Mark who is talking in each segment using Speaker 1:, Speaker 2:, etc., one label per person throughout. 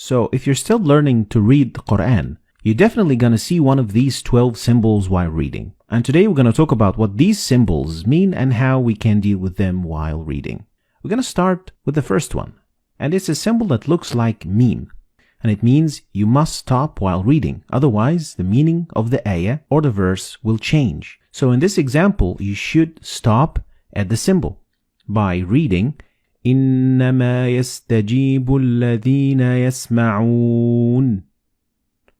Speaker 1: So if you're still learning to read the Quran, you're definitely going to see one of these 12 symbols while reading. And today we're going to talk about what these symbols mean and how we can deal with them while reading. We're going to start with the first one. And it's a symbol that looks like meme. And it means you must stop while reading. Otherwise, the meaning of the ayah or the verse will change. So in this example, you should stop at the symbol by reading إنما يستجيب الذين يسمعون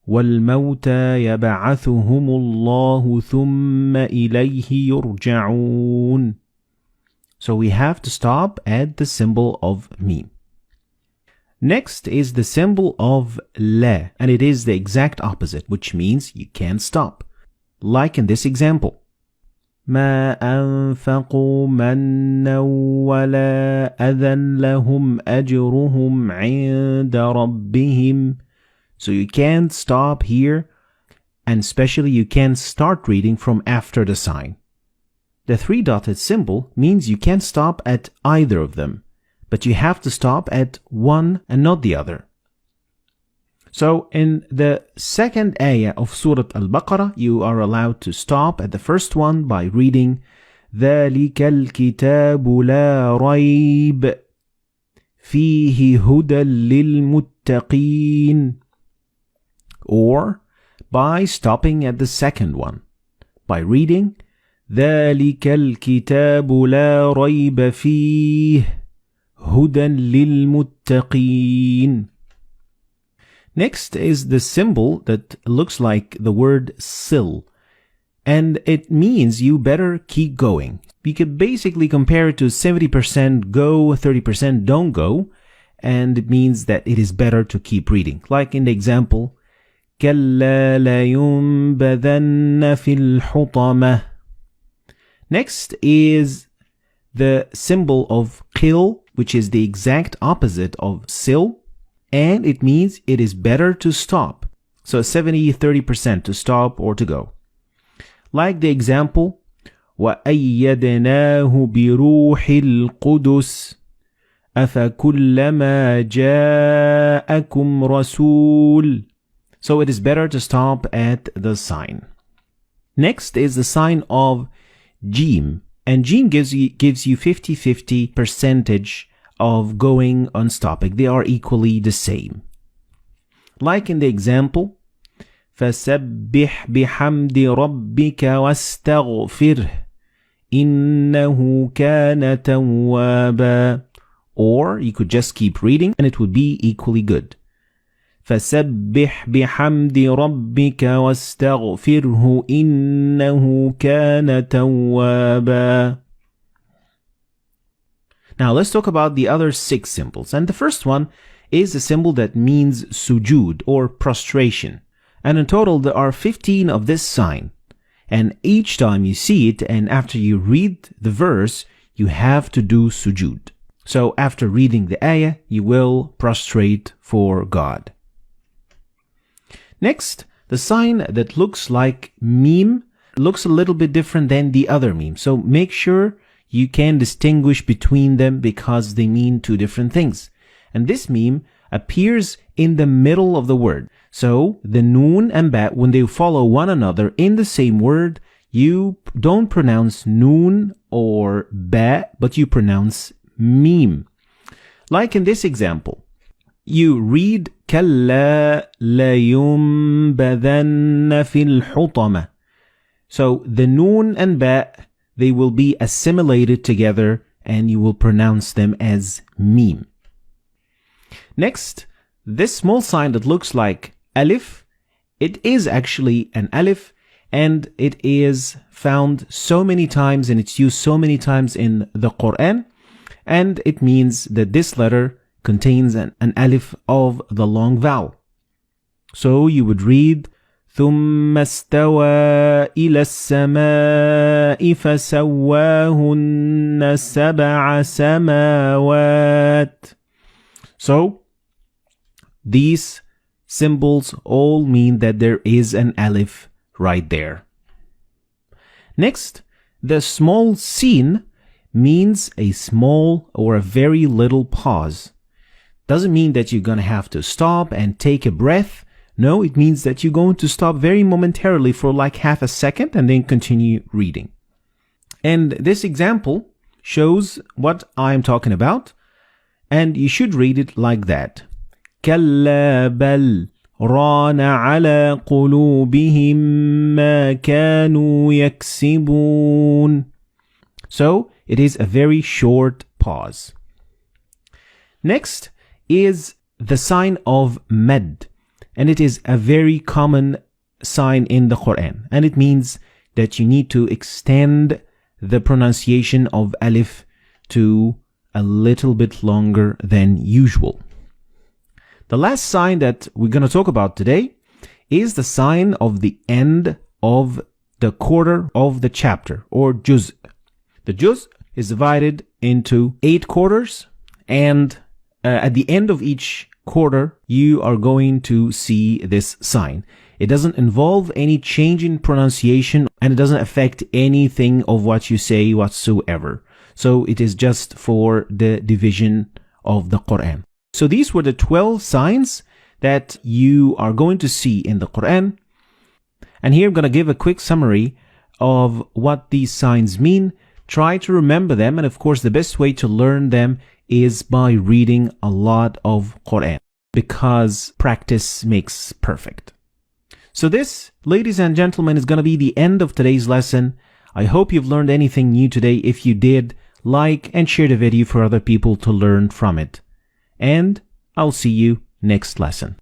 Speaker 1: والموتى يبعثهم الله ثم إليه يرجعون. So we have to stop at the symbol of meme. Next is the symbol of la, and it is the exact opposite, which means you can't stop. Like in this example. ما أنفقوا منا ولا أذى لهم أجرهم عند ربهم. So you can't stop here, and especially you can't start reading from after the sign. The three-dotted symbol means you can't stop at either of them, but you have to stop at one and not the other. So in the second ayah of Surah Al-Baqarah, you are allowed to stop at the first one by reading ذَلِكَ الْكِتَابُ لَا رَيْبَ فِيهِ هُدًى لِلْمُتَّقِينَ, or by stopping at the second one by reading ذَلِكَ الْكِتَابُ لَا رَيْبَ فِيهِ هُدًى لِلْمُتَّقِينَ. Next is the symbol that looks like the word sil, and it means you better keep going. We could basically compare it to 70% go, 30% don't go, and it means that it is better to keep reading. Like in the example, كَلَّا لَيُنبَذَنَّ فِي الْحُطَمَةِ. Next is the symbol of qil, which is the exact opposite of sil, and it means it is better to stop. So 70-30% to stop or to go. Like the example, وَأَيَّدْنَاهُ بِرُوحِ الْقُدُسِ أَفَكُلَّمَا جَاءَكُمْ رَسُولٌ. So it is better to stop at the sign. Next is the sign of Jim, and Jim gives you 50-50 percentage of going on stopping. They are equally the same. Like in the example, فَسَبِّحْ بِحَمْدِ رَبِّكَ وَاسْتَغْفِرْهِ إِنَّهُ كَانَ تَوَّابًا. Or you could just keep reading and it would be equally good. فَسَبِّحْ بِحَمْدِ رَبِّكَ وَاسْتَغْفِرْهُ إِنَّهُ كَانَ تَوَّابًا. Now let's talk about the other 6 symbols. And the first one is a symbol that means sujud or prostration. And in total there are 15 of this sign. And each time you see it and after you read the verse, you have to do sujud. So after reading the ayah, you will prostrate for God. Next, the sign that looks like meme looks a little bit different than the other meme. So make sure you can distinguish between them because they mean 2 different things. And this meme appears in the middle of the word. So the noon and ba, when they follow one another in the same word, you don't pronounce noon or ba, but you pronounce meme. Like in this example, you read كَلَّا لَيُنبَذَنَّ فِي الْحُطَمَةِ. So the noon and ba, they will be assimilated together and you will pronounce them as meme. Next, this small sign that looks like alif, it is actually an alif and it is found so many times and it's used so many times in the Quran, and it means that this letter contains an alif of the long vowel. So you would read ثم استوى إلى السماء فسواهن سبع سماوات. So these symbols all mean that there is an alif right there. Next, the small sin means a small or a very little pause. Doesn't mean that you're going to have to stop and take a breath. No, it means that you're going to stop very momentarily for like half a second and then continue reading. And this example shows what I'm talking about. And you should read it like that. كلا بل ران على قلوبهم ما كانوا يكسبون. So it is a very short pause. Next is the sign of mad, and it is a very common sign in the Quran, and it means that you need to extend the pronunciation of alif to a little bit longer than usual. The last sign that we're going to talk about today is the sign of the end of the quarter of the chapter, or juz. The juz is divided into 8 quarters, and at the end of each quarter, you are going to see this sign. It doesn't involve any change in pronunciation, and it doesn't affect anything of what you say whatsoever. So it is just for the division of the Quran. So these were the 12 signs that you are going to see in the Quran. And here I'm going to give a quick summary of what these signs mean. Try to remember them, and of course the best way to learn them is by reading a lot of Quran, because practice makes perfect. So this, ladies and gentlemen, is going to be the end of today's lesson. I hope you've learned anything new today. If you did, like and share the video for other people to learn from it. And I'll see you next lesson.